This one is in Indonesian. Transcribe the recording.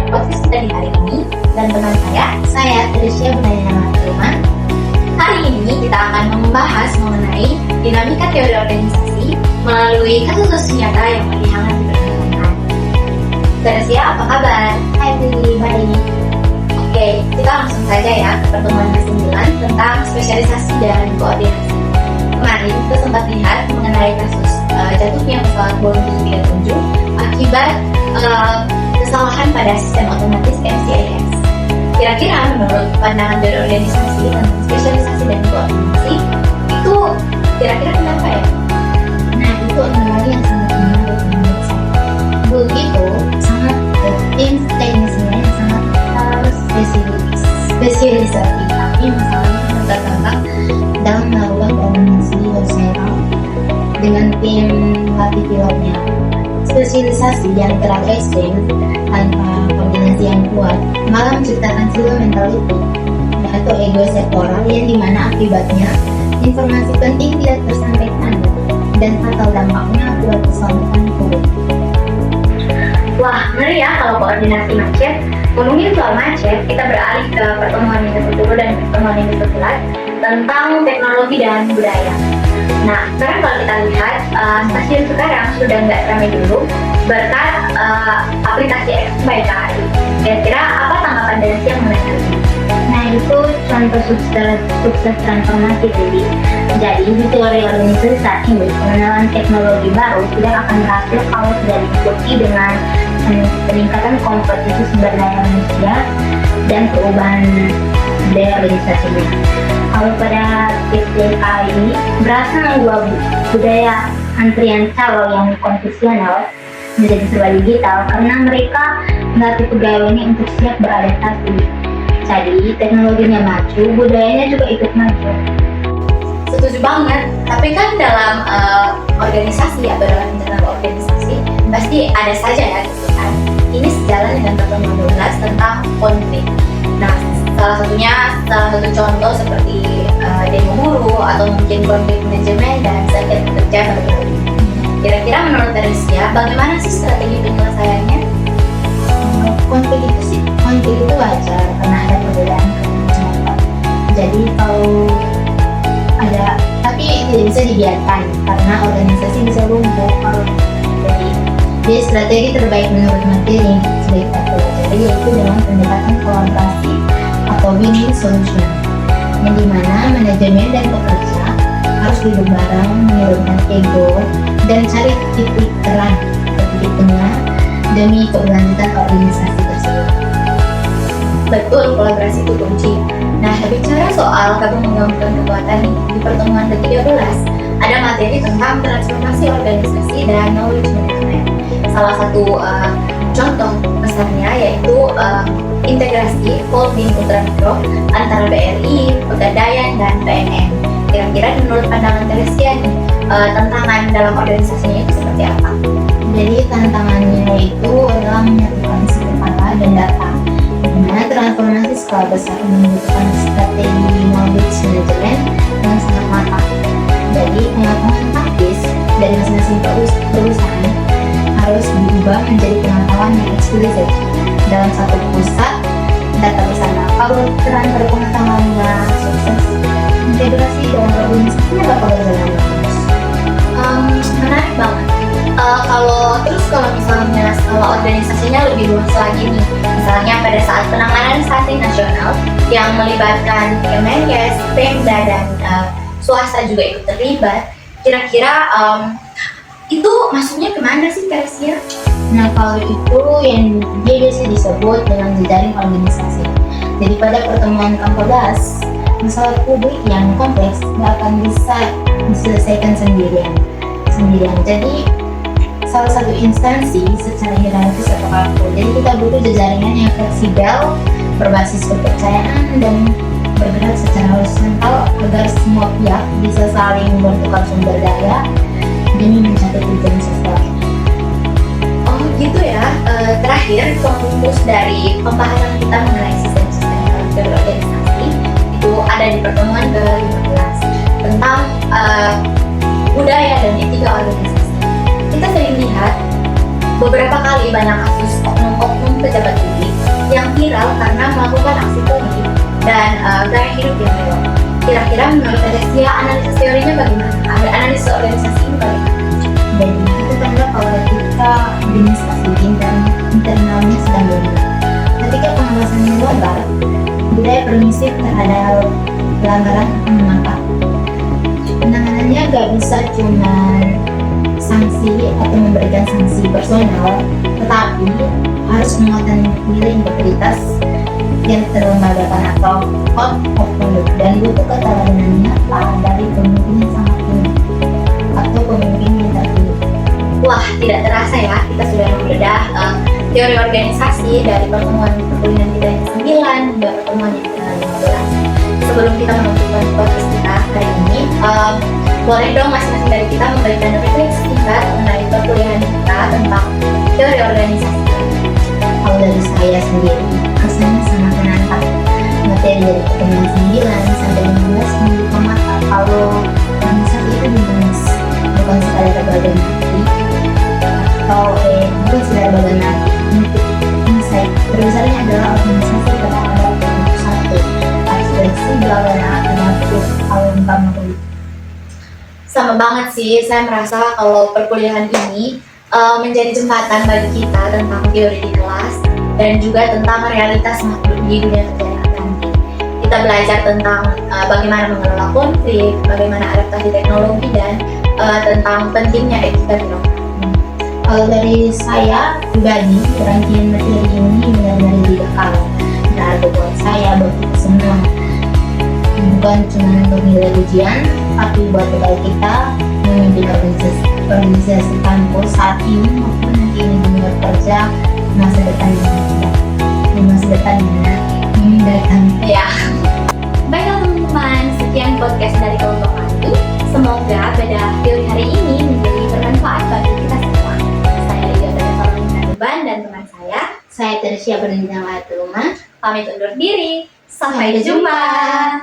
podcast kita di hari ini. Dan teman saya Tricia Bernama. Hari ini kita akan membahas mengenai dinamika teori organisasi melalui kasus nyata yang lagi hangat diperbincangkan. Tricia, apa kabar? Hai Billy, baik. Oke, kita langsung saja ya ke pertemuan ke-9 tentang spesialisasi dan koordinasi. Kemarin kita sempat lihat mengenai kasus jatuhnya pesawat Boeing 737 akibat kesalahan pada sistem otomatis MCAS. Kira-kira menurut pandangan dari organisasi tentang spesialisasi dan koordinasi itu kira-kira kenapa ya? Nah, itu anomali yang sangat menarik menurut saya. Begitu sangat tim teknisnya yang sangat harus spesialisasi, tapi masalahnya terdapat dalam melakukan koordinasi horizontal dengan tim latih pilotnya. Spesialisasi yang terlalu ekstrim tanpa koordinasi yang kuat malah menciptakan silo mentality atau ego sektoral yang dimana akibatnya informasi penting tidak tersampaikan dan fatal dampaknya akibat keselamatan publik. Wah, ngeri ya kalau koordinasi macet. Ngomongin soal macet, kita beralih ke pertemuan yang ke-10 dan pertemuan yang ke-11 tentang teknologi dan budaya. Nah, sekarang kalau kita lihat, stasiun sekarang sudah nggak ramai dulu berkat aplikasi X by KAI. Kira-kira apa tanggapan dari yang mengenai ini? Nah, itu contoh sukses transformasi jadi. Jadi di teori organisasi saat ini pengenalan teknologi baru tidak akan berhasil kalau tidak diikuti dengan peningkatan kompetisi sumber daya manusia dan perubahan budaya organisasinya. Kalau pada PT KAI ini berhasil mengubah budaya antrian calo yang konvensional menjadi serba digital karena mereka melatih pegawainya untuk siap beradaptasi. Jadi teknologinya maju, budayanya juga ikut maju. Setuju banget, tapi kan dalam organisasi atau dalam internal organisasi pasti ada saja ya kesulitan. Ini sejalan dengan pertemuan 12 tentang konflik. Nah, salah satu contoh seperti demo buruh atau mungkin konflik manajemen dan strategi kerja berbeda. Kira-kira menurut Tricia, bagaimana sih strategi penyelesaiannya? Konflik itu wajar karena ada perbedaan kebijakan. Jadi kalau ada, tapi tidak bisa dibiarkan karena organisasi bisa lumpuh kalau jadi strategi terbaik menurut materi sebagai pelajari yaitu dengan pendekatan kolaborasi atau win-win solution yang dimana manajemen dan pekerja harus duduk bareng, menurunkan ego dan cari titik terang atau titik tengah demi keberlanjutan organisasi tersebut. Betul, kolaborasi itu kunci. Nah, bicara soal menggabungkan kekuatan nih, di pertemuan ke-13 ada materi tentang transformasi organisasi dan knowledge management. Salah satu contoh besarnya yaitu integrasi holding ultramikro antara BRI, Pegadaian, dan PNM. Kira-kira menurut pandangan Tricia nih, tantangan dalam organisasinya itu seperti apa? Jadi tantangannya itu adalah menyatukan isi kepala dan data. Dimana transformasi skala besar membutuhkan strategi knowledge management yang sangat matang. Jadi pengetahuan taktis dari masing-masing perusahaan harus diubah menjadi pengetahuan yang eksplisit dalam satu pusat data bersama. Kalau transfer pengetahuannya sukses, integrasi dalam organisasinya bakal berjalan terus. Menarik banget. Kalau misalnya skala organisasinya lebih luas lagi nih, misalnya pada saat penanganan stunting nasional yang melibatkan Kemenkes, Pemda, dan swasta juga ikut terlibat, kira-kira itu maksudnya kemana sih Tricia? Nah, kalau itu yang dia biasa disebut dengan jejaring organisasi. Jadi pada pertemuan ke-14, masalah publik yang kompleks nggak akan bisa diselesaikan sendirian. Jadi salah satu instansi secara hierarkis atau kaku. Jadi kita butuh jejaringan yang fleksibel, berbasis kepercayaan dan bergerak secara horizontal agar semua pihak bisa saling bertukar sumber daya demi mencapai tujuan sosial. Oh gitu ya. Terakhir, fokus dari pembahasan kita mengenai sistem-sistem berorganisasi itu ada di pertemuan ke-15 tentang budaya dan etika organisasi. Kita sering lihat beberapa kali banyak kasus oknum-oknum pejabat publik menurut Alexia, analisis teorinya bagaimana? Ada analisis organisasi ini bagaimana? Dan itu tanda kalau kita organisasi internalnya sedang berubah. Ketika pengawasan global, budaya permisif terhadap pelanggaran akan menangkap. Penanganannya gak bisa cuma sanksi atau memberikan sanksi personal, tetapi harus menguatkan nilai integritas yang terlembagakan atau code of conduct, dan butuh keteladanan nyata dari pemimpin yang sangat tinggi atau pemimpin yang terpilih. Wah, tidak terasa ya, kita sudah membedah teori organisasi dari pertemuan perkuliahan kita yang ke-9 hingga pertemuan yang ke-15. Sebelum kita menutup podcast kita hari ini, boleh dong masing-masing dari kita memberikan refleksi singkat mengenai perkuliahan kita tentang teori organisasi. Kalau dari saya sendiri, rasanya sangat menantang. Materi dari pertemuan 9 sampai 15 membuka mata kalau organisasi itu bukan sekadar bagian nanti atau bukan sekadar bagian nanti untuk insight terbesarnya adalah organisasi terhadap satu harus fleksibel dan aktif awal Sama banget sih, saya merasa kalau perkuliahan ini menjadi jembatan bagi kita tentang teori di kelas dan juga tentang realitas makhluk di dunia kerja nanti. Kita belajar tentang bagaimana mengelola konflik, bagaimana adaptasi teknologi, dan tentang pentingnya etika di rumah. Kalau dari saya pribadi, rangkaian materi ini benar-benar dibekal berarti buat saya, buat kita semua, bukan cuma untuk nilai ujian, tapi buat bekal kita memimpin organisasi kampus saat ini maupun nanti di dunia kerja masa depan yang tidak, di masa depan yang mendatang. Ya, baiklah teman-teman, sekian podcast dari kelompok kami. Semoga bedah teori hari ini menjadi bermanfaat bagi kita semua. Saya Lydia Beban dan teman saya Tersia Bernardina Rumah. pamit undur diri. Sampai jumpa.